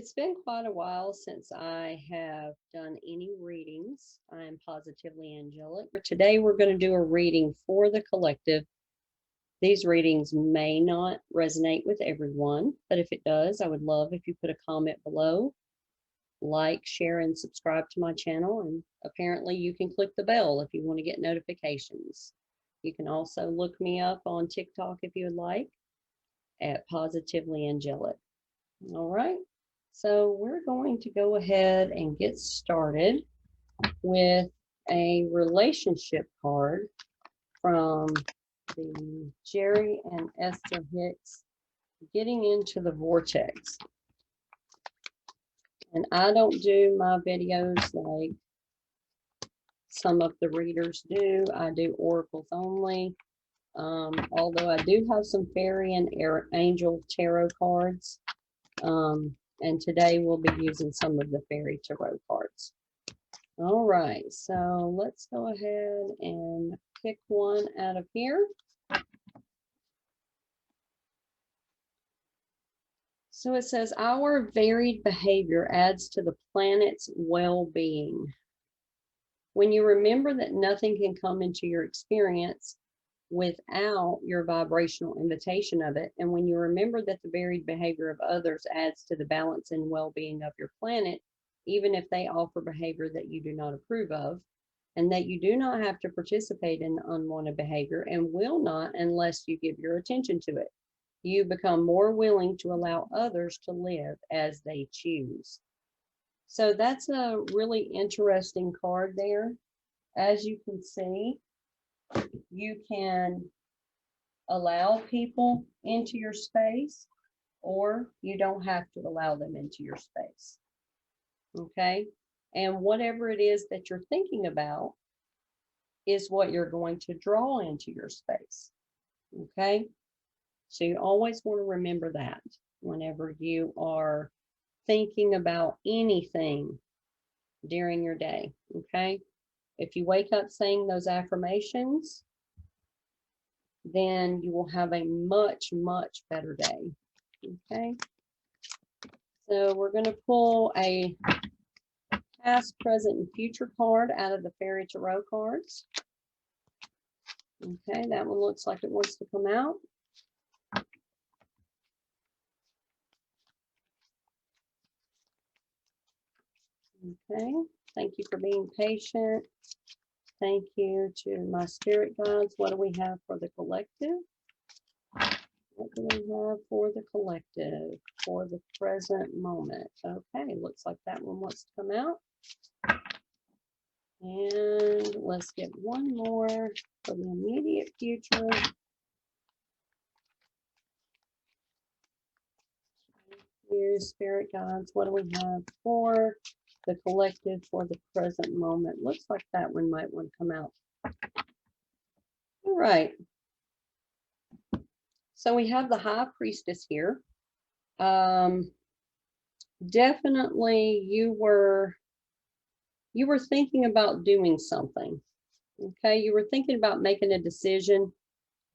It's been quite a while since I have done any readings. I am positively angelic. Today we're going to do a reading for the collective. These readings may not resonate with everyone, but if it does, I would love if you put a comment below, like, share, and subscribe to my channel. And apparently you can click the bell if you want to get notifications. You can also look me up on TikTok if you would like at Positively Angelic. All right. So we're going to go ahead and get started with a relationship card from the Jerry and Esther Hicks, Getting into the Vortex. And I don't do my videos like some of the readers do. I do oracles only. Although I do have some fairy and angel tarot cards. And today we'll be using some of the fairy tarot cards. All right, so let's go ahead and pick one out of here. So it says, our varied behavior adds to the planet's well-being. When you remember that nothing can come into your experience without your vibrational invitation of it, and when you remember that the varied behavior of others adds to the balance and well-being of your planet, even if they offer behavior that you do not approve of, and that you do not have to participate in unwanted behavior and will not unless you give your attention to it, you become more willing to allow others to live as they choose. So that's a really interesting card there. As you can see, you can allow people into your space, or you don't have to allow them into your space. Okay? And whatever it is that you're thinking about is what you're going to draw into your space. Okay? So you always want to remember that whenever you are thinking about anything during your day. Okay? If you wake up saying those affirmations, then you will have a much, much better day. Okay? So we're going to pull a past, present, and future card out of the Fairy Tarot cards. Okay, that one looks like it wants to come out. Okay, thank you for being patient. Thank you to my spirit guides. What do we have for the collective? What do we have for the collective for the present moment? Okay, looks like that one wants to come out. And let's get one more for the immediate future. Here, spirit guides, what do we have for the collective for the present moment? Looks like that one might want to come out. All right. So we have the High Priestess here. Definitely you were thinking about doing something. Okay, you were thinking about making a decision.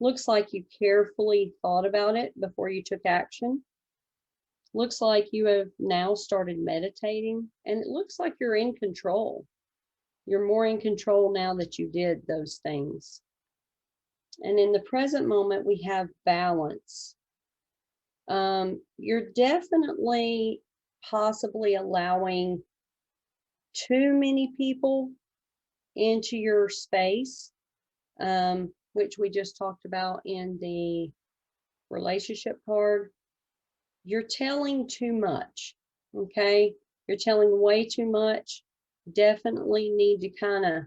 Looks like you carefully thought about it before you took action. Looks like you have now started meditating, and it looks like you're in control. You're more in control now that you did those things. And in the present moment, we have balance. You're definitely possibly allowing too many people into your space, which we just talked about in the relationship card. You're telling too much, okay? You're telling way too much. Definitely need to kind of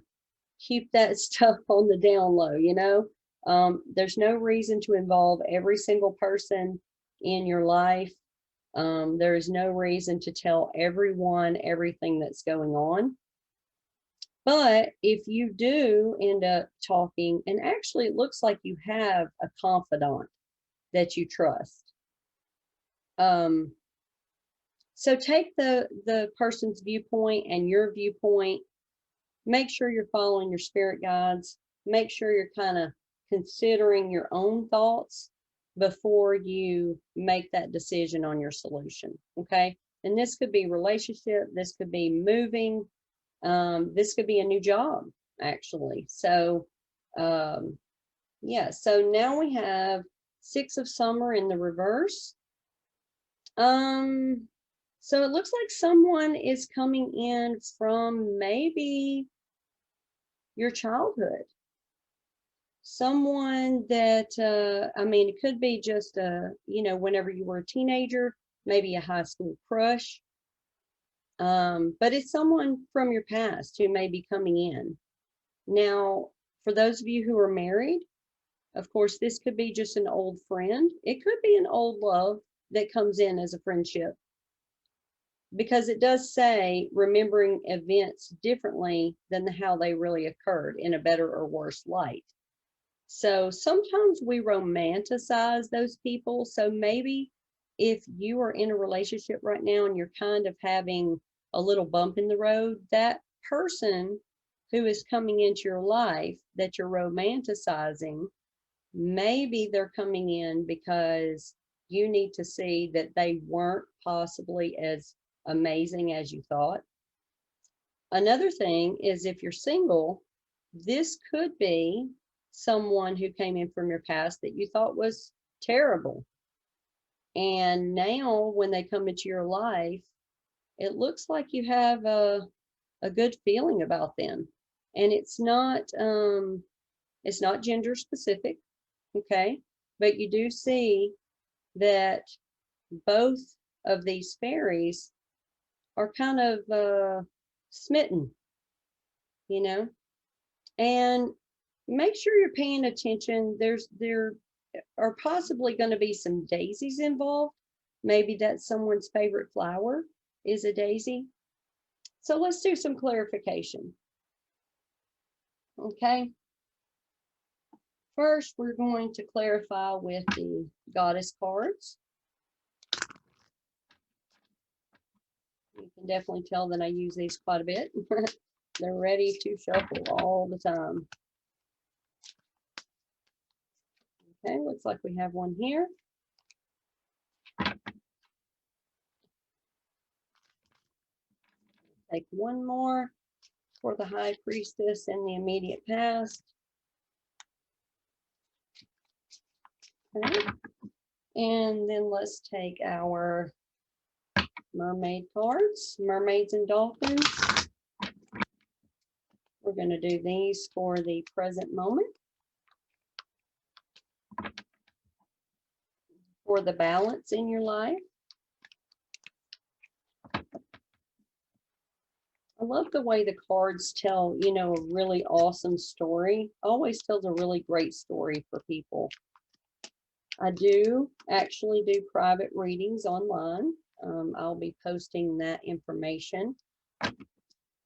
keep that stuff on the down low, you know? There's no reason to involve every single person in your life. There is no reason to tell everyone everything that's going on. But if you do end up talking, and actually it looks like you have a confidant that you trust. So take the person's viewpoint and your viewpoint. Make sure you're following your spirit guides. Make sure you're kind of considering your own thoughts before you make that decision on your solution. Okay. And this could be relationship, this could be moving, this could be a new job, actually. So, yeah, so now we have Six of Summer in the reverse. So it looks like someone is coming in from maybe your childhood. Someone that, I mean, it could be just, you know, whenever you were a teenager, maybe a high school crush. But it's someone from your past who may be coming in. Now, for those of you who are married, of course, this could be just an old friend. It could be an old love that comes in as a friendship, because it does say remembering events differently than how they really occurred, in a better or worse light. So sometimes we romanticize those people. So maybe if you are in a relationship right now and you're kind of having a little bump in the road, that person who is coming into your life that you're romanticizing, maybe they're coming in because you need to see that they weren't possibly as amazing as you thought. Another thing is, if you're single, this could be someone who came in from your past that you thought was terrible. And now when they come into your life, it looks like you have a good feeling about them. And it's not gender specific, okay? But you do see that both of these fairies are kind of smitten, you know? And make sure you're paying attention. There are possibly going to be some daisies involved. Maybe that's someone's favorite flower is a daisy. So let's do some clarification. Okay. First, we're going to clarify with the goddess cards. You can definitely tell that I use these quite a bit. They're ready to shuffle all the time. Okay, looks like we have one here. Take one more for the High Priestess in the immediate past. Okay. And then let's take our mermaid cards, mermaids and dolphins. We're going to do these for the present moment. For the balance in your life. I love the way the cards tell, you know, a really awesome story. Always tells a really great story for people. I do actually do private readings online. I'll be posting that information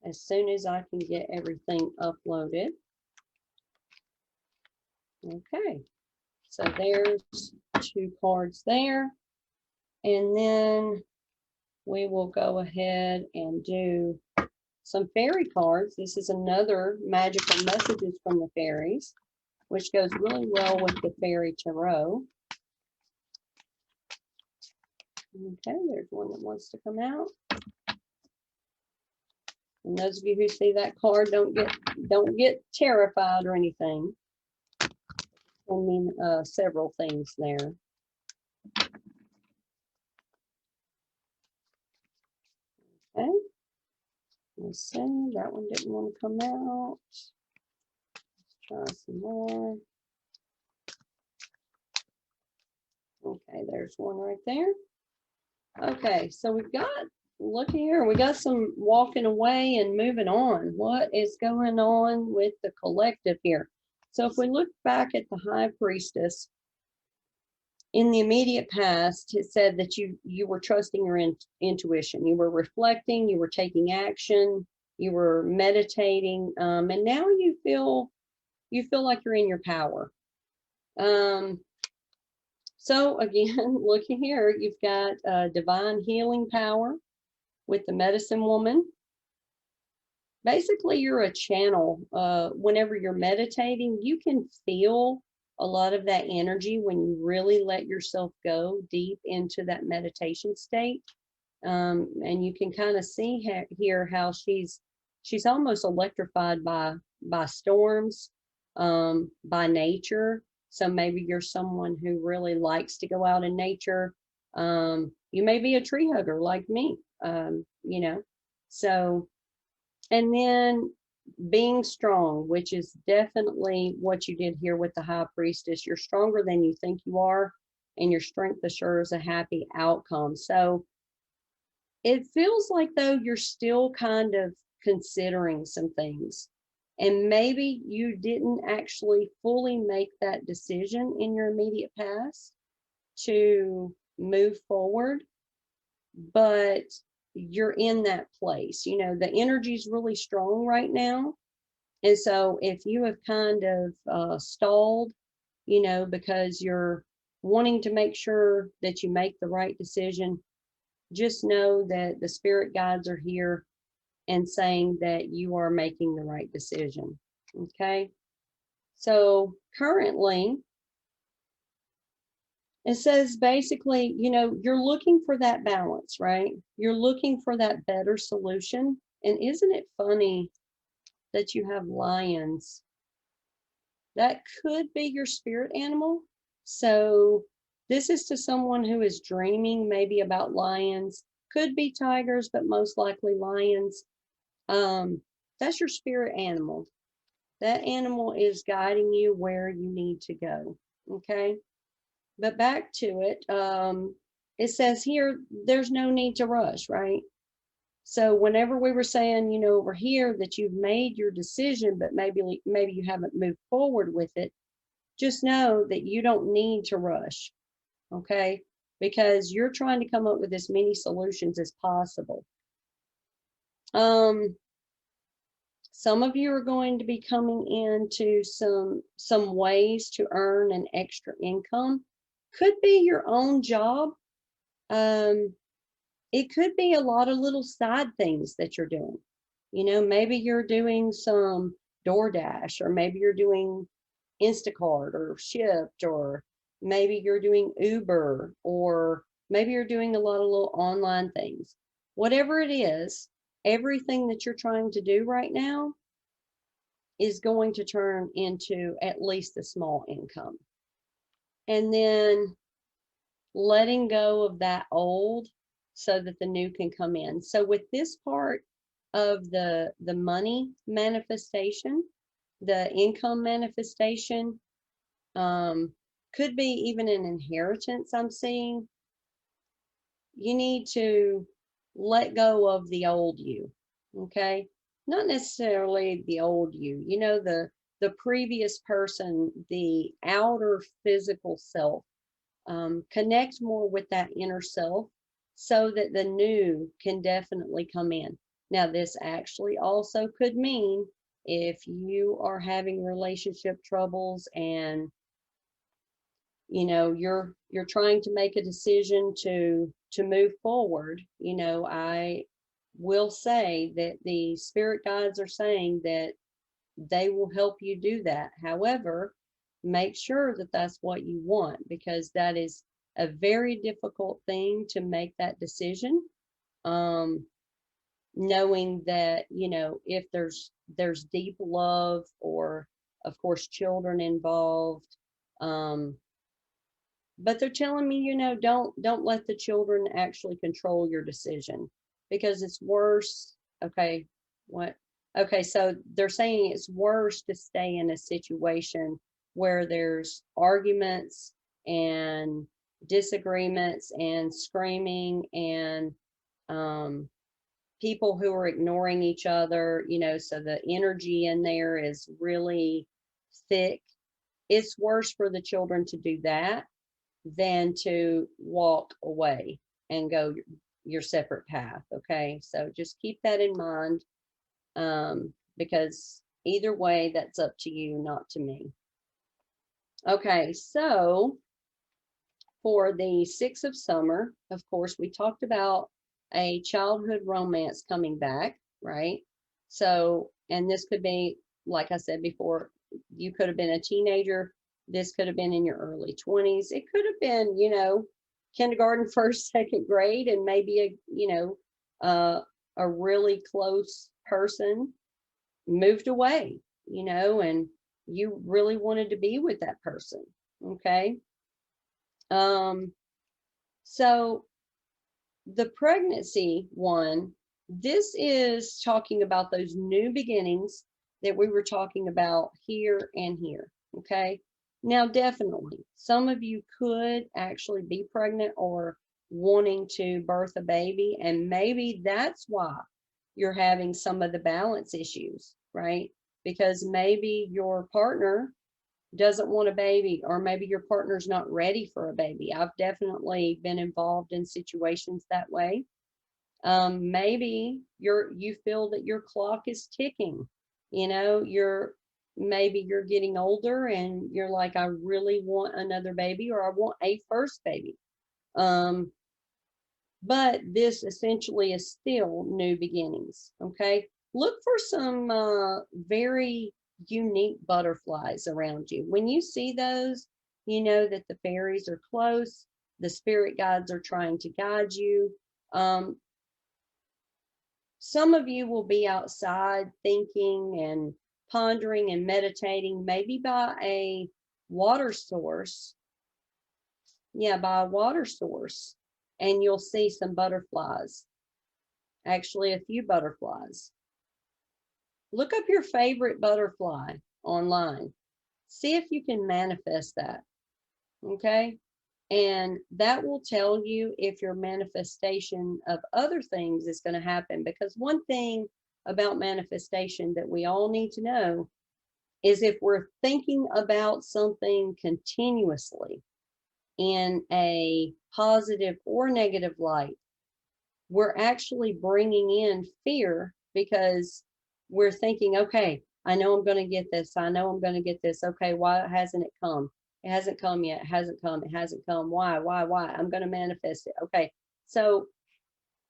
as soon as I can get everything uploaded. Okay, so there's two cards there. And then we will go ahead and do some fairy cards. This is another magical messages from the fairies, which goes really well with the fairy tarot. Okay, there's one that wants to come out. And those of you who see that card, don't get terrified or anything. I mean, several things there. Okay. Let's see, that one didn't want to come out. Let's try some more. Okay, there's one right there. Okay, so we've got, look here, we got some walking away and moving on. What is going on with the collective here? So if we look back at the High Priestess, in the immediate past, it said that you were trusting your intuition. You were reflecting, you were taking action, you were meditating, and now you feel like you're in your power. So again, looking here, you've got divine healing power with the medicine woman. Basically, you're a channel. Whenever you're meditating, you can feel a lot of that energy when you really let yourself go deep into that meditation state. And you can kind of see here how she's almost electrified by storms, by nature. So maybe you're someone who really likes to go out in nature. You may be a tree hugger like me, you know. So, and then being strong, which is definitely what you did here with the high priestess. You're stronger than you think you are, and your strength assures a happy outcome. So it feels like though you're still kind of considering some things. And maybe you didn't actually fully make that decision in your immediate past to move forward, but you're in that place. You know, the energy's really strong right now. And so if you have kind of stalled, you know, because you're wanting to make sure that you make the right decision, just know that the spirit guides are here and saying that you are making the right decision. Okay. So currently, it says basically, you know, you're looking for that balance, right? You're looking for that better solution. And isn't it funny that you have lions? That could be your spirit animal. So this is to someone who is dreaming maybe about lions, could be tigers, but most likely lions. That's your spirit animal. That animal is guiding you where you need to go. Okay. But back to it. It says here, there's no need to rush, right? So whenever we were saying, you know, over here that you've made your decision, but maybe you haven't moved forward with it, just know that you don't need to rush. Okay. Because you're trying to come up with as many solutions as possible. Some of you are going to be coming into some ways to earn an extra income. Could be your own job. It could be a lot of little side things that you're doing. You know, maybe you're doing some DoorDash, or maybe you're doing Instacart or Shipt, or maybe you're doing Uber, or maybe you're doing a lot of little online things. Whatever it is, everything that you're trying to do right now is going to turn into at least a small income. And then letting go of that old so that the new can come in. So with this part of the money manifestation, the income manifestation, could be even an inheritance I'm seeing. You need to let go of the old you. Okay. Not necessarily the old you, you know, the previous person, the outer physical self. Connect more with that inner self so that the new can definitely come in. Now, this actually also could mean if you are having relationship troubles and you know you're trying to make a decision to move forward, you know, I will say that the spirit guides are saying that they will help you do that. However, make sure that that's what you want, because that is a very difficult thing to make that decision. Um, Knowing that, you know, if there's deep love or of course children involved, um, but they're telling me, you know, don't let the children actually control your decision, because it's worse. Okay, what? Okay, so they're saying it's worse to stay in a situation where there's arguments and disagreements and screaming and um, people who are ignoring each other, you know, so the energy in there is really thick. It's worse for the children to do that than to walk away and go your separate path. Okay, so just keep that in mind, because either way, that's up to you, not to me. Okay, so for the 6th of summer, of course, we talked about a childhood romance coming back, right? So, and this could be, like I said before, you could have been a teenager. This could have been in your early 20s. It could have been, you know, kindergarten, first, second grade, and maybe a really close person moved away, and you really wanted to be with that person. Okay. So the pregnancy one, this is talking about those new beginnings that we were talking about here and here. Okay. Now, definitely, some of you could actually be pregnant or wanting to birth a baby, and maybe that's why you're having some of the balance issues, right? Because maybe your partner doesn't want a baby, or maybe your partner's not ready for a baby. I've definitely been involved in situations that way. Maybe you feel that your clock is ticking. Maybe you're getting older and you're like, I really want another baby, or I want a first baby. But this essentially is still new beginnings. Okay. Look for some very unique butterflies around you. When you see those, you know that the fairies are close, the spirit guides are trying to guide you. Some of you will be outside thinking and pondering and meditating, maybe by a water source. Yeah, by a water source. And you'll see some butterflies. Actually, a few butterflies. Look up your favorite butterfly online. See if you can manifest that. Okay. And that will tell you if your manifestation of other things is going to happen. Because one thing about manifestation that we all need to know is if we're thinking about something continuously in a positive or negative light, we're actually bringing in fear, because we're thinking, okay, I know I'm going to get this. I know I'm going to get this. Okay, why hasn't it come? It hasn't come yet. It hasn't come. It hasn't come. Why? I'm going to manifest it. Okay. So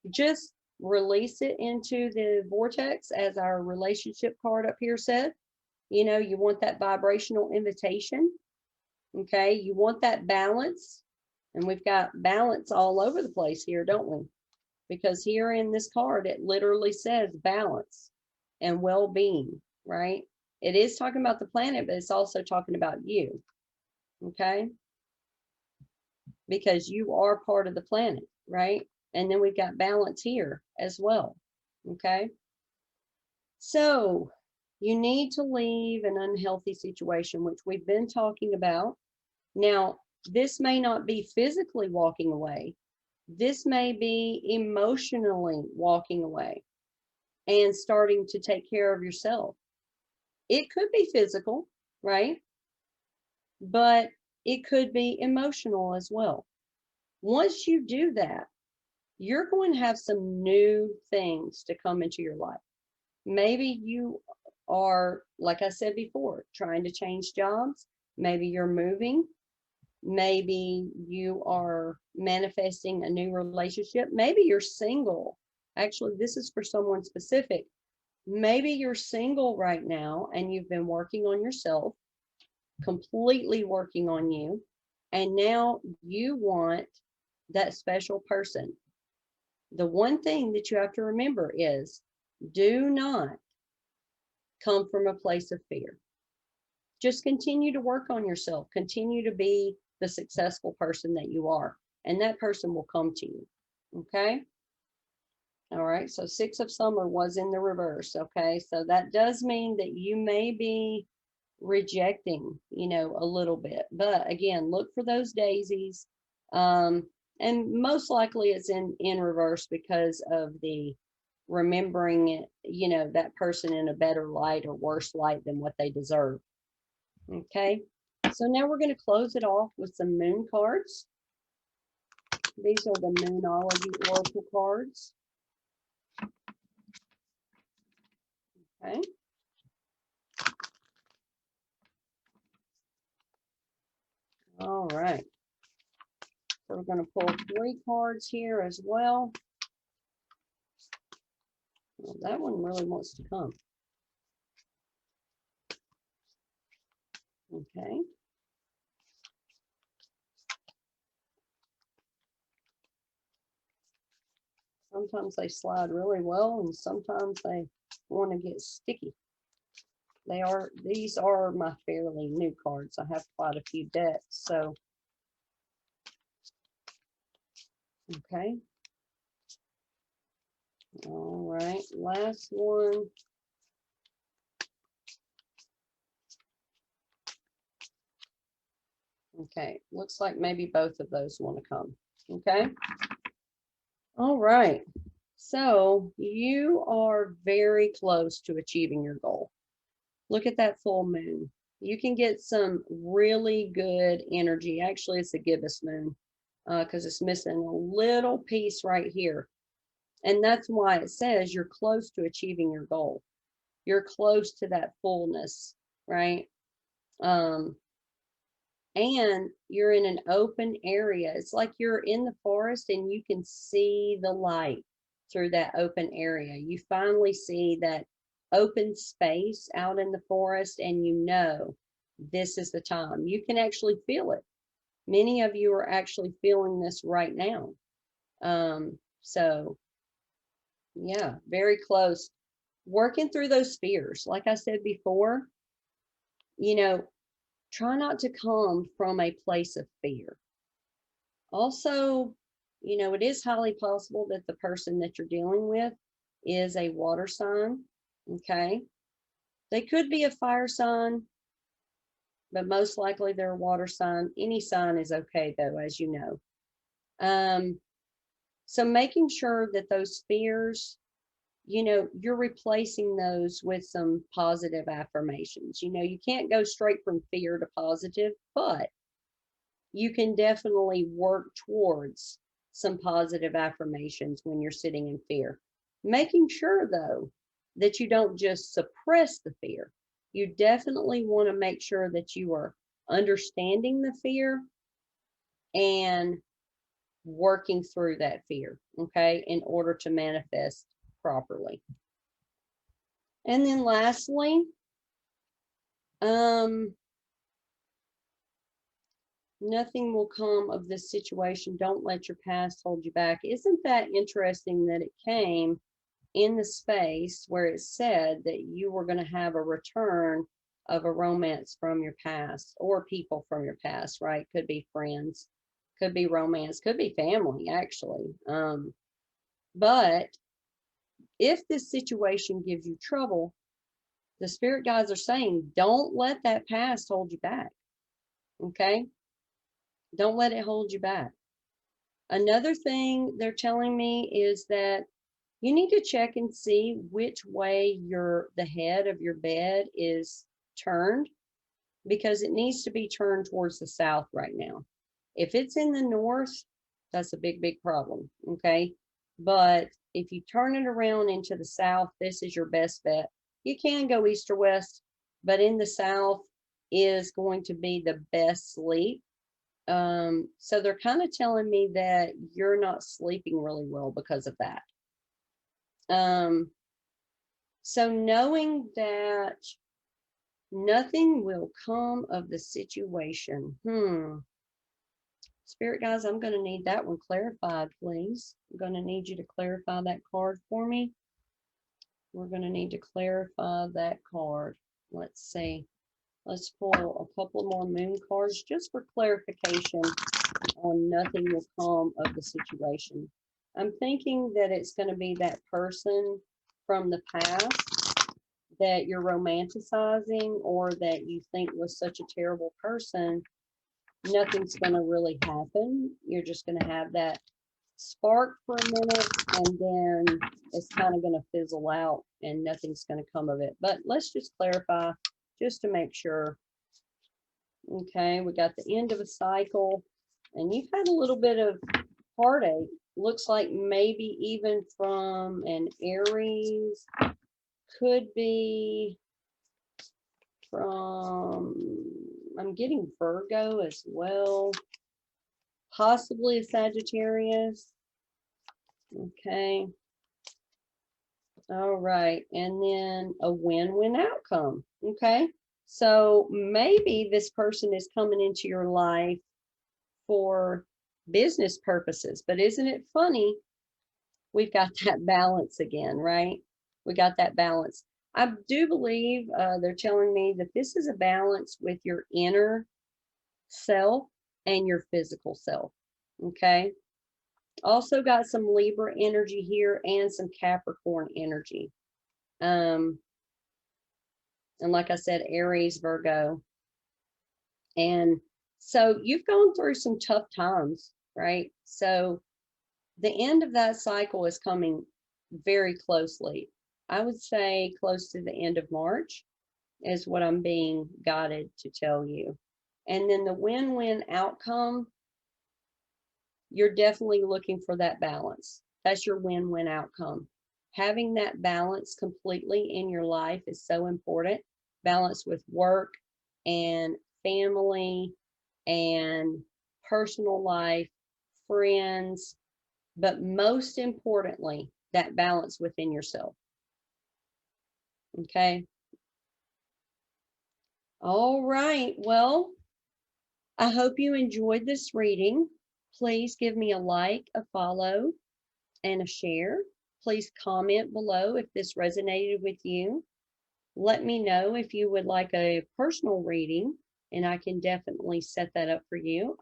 just release it into the vortex, as our relationship card up here said. You want that vibrational invitation. Okay. You want that balance. And we've got balance all over the place here, don't we? Because here in this card, it literally says balance and well-being, right? It is talking about the planet, but it's also talking about you. Okay. Because you are part of the planet, right? And then we've got balance here as well. Okay. So you need to leave an unhealthy situation, which we've been talking about. Now, this may not be physically walking away. This may be emotionally walking away and starting to take care of yourself. It could be physical, right? But it could be emotional as well. Once you do that, you're going to have some new things to come into your life. Maybe you are, like I said before, trying to change jobs. Maybe you're moving. Maybe you are manifesting a new relationship. Maybe you're single. Actually, this is for someone specific. Maybe you're single right now and you've been working on yourself, completely working on you, and now you want that special person. The one thing that you have to remember is, do not come from a place of fear. Just continue to work on yourself. Continue to be the successful person that you are, and that person will come to you. Okay. All right. So 6 of Summer was in the reverse. Okay. So that does mean that you may be rejecting, a little bit. But again, look for those daisies. And most likely it's in reverse because of the remembering it, that person in a better light or worse light than what they deserve. Okay. So now we're going to close it off with some moon cards. These are the Moonology Oracle cards. Okay. All right. So we're going to pull 3 cards here as well. Well, that one really wants to come. Okay. Sometimes they slide really well and sometimes they want to get sticky. These are my fairly new cards. I have quite a few decks, so okay. All right, last one. Okay, looks like maybe both of those want to come. Okay. All right. So you are very close to achieving your goal. Look at that full moon. You can get some really good energy. Actually, it's a gibbous moon because it's missing a little piece right here. And that's why it says you're close to achieving your goal. You're close to that fullness, right? And you're in an open area. It's like you're in the forest and you can see the light through that open area. You finally see that open space out in the forest and you know this is the time. You can actually feel it. Many of you are actually feeling this right now. So yeah, very close. Working through those fears. Like I said before, you know, try not to come from a place of fear. Also, you know, it is highly possible that the person that you're dealing with is a water sign. Okay. They could be a fire sign, but most likely they're a water sign. Any sign is okay, though, as you know. So making sure that those fears, you know, you're replacing those with some positive affirmations. You know, you can't go straight from fear to positive, but you can definitely work towards some positive affirmations when you're sitting in fear. Making sure, though, that you don't just suppress the fear. You definitely want to make sure that you are understanding the fear and working through that fear, okay, in order to manifest properly. And then lastly, nothing will come of this situation. Don't let your past hold you back. Isn't that interesting that it came in the space where it said that you were going to have a return of a romance from your past or people from your past, right? Could be friends, could be romance, could be family, actually. But if this situation gives you trouble, the spirit guides are saying, don't let that past hold you back. Okay? Don't let it hold you back. Another thing they're telling me is that you need to check and see which way the head of your bed is turned, because it needs to be turned towards the south right now. If it's in the north, that's a big, big problem. Okay. But if you turn it around into the south, this is your best bet. You can go east or west, but in the south is going to be the best sleep. So they're kind of telling me that you're not sleeping really well because of that. So knowing that nothing will come of the situation. Spirit guys, I'm going to need that one clarified, please. I'm going to need you to clarify that card for me. We're going to need to clarify that card. Let's see. Let's pull a couple more moon cards just for clarification on nothing will come of the situation. I'm thinking that it's going to be that person from the past that you're romanticizing or that you think was such a terrible person. Nothing's going to really happen. You're just going to have that spark for a minute and then it's kind of going to fizzle out and nothing's going to come of it. But let's just clarify just to make sure. Okay, we got the end of a cycle and you've had a little bit of heartache. Looks like maybe even from an Aries, could be from, I'm getting Virgo as well, possibly a Sagittarius. Okay. All right. And then a win-win outcome. Okay. So maybe this person is coming into your life for business purposes, but isn't it funny we've got that balance again, right? We got that balance. I do believe they're telling me that this is a balance with your inner self and your physical self. Okay. Also got some Libra energy here and some Capricorn energy. And like I said, Aries, Virgo. And so you've gone through some tough times, right? So the end of that cycle is coming very closely. I would say close to the end of March is what I'm being guided to tell you. And then the win-win outcome, you're definitely looking for that balance. That's your win-win outcome. Having that balance completely in your life is so important. Balance with work and family and personal life, friends, but most importantly, that balance within yourself. Okay. All right. Well, I hope you enjoyed this reading. Please give me a like, a follow, and a share. Please comment below if this resonated with you. Let me know if you would like a personal reading, and I can definitely set that up for you.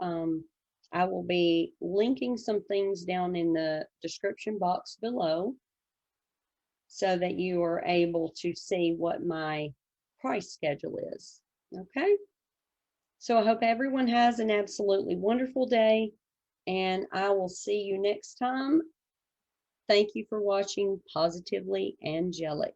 I will be linking some things down in the description box below so that you are able to see what my price schedule is. Okay. So I hope everyone has an absolutely wonderful day, and I will see you next time. Thank you for watching Positively Angelic.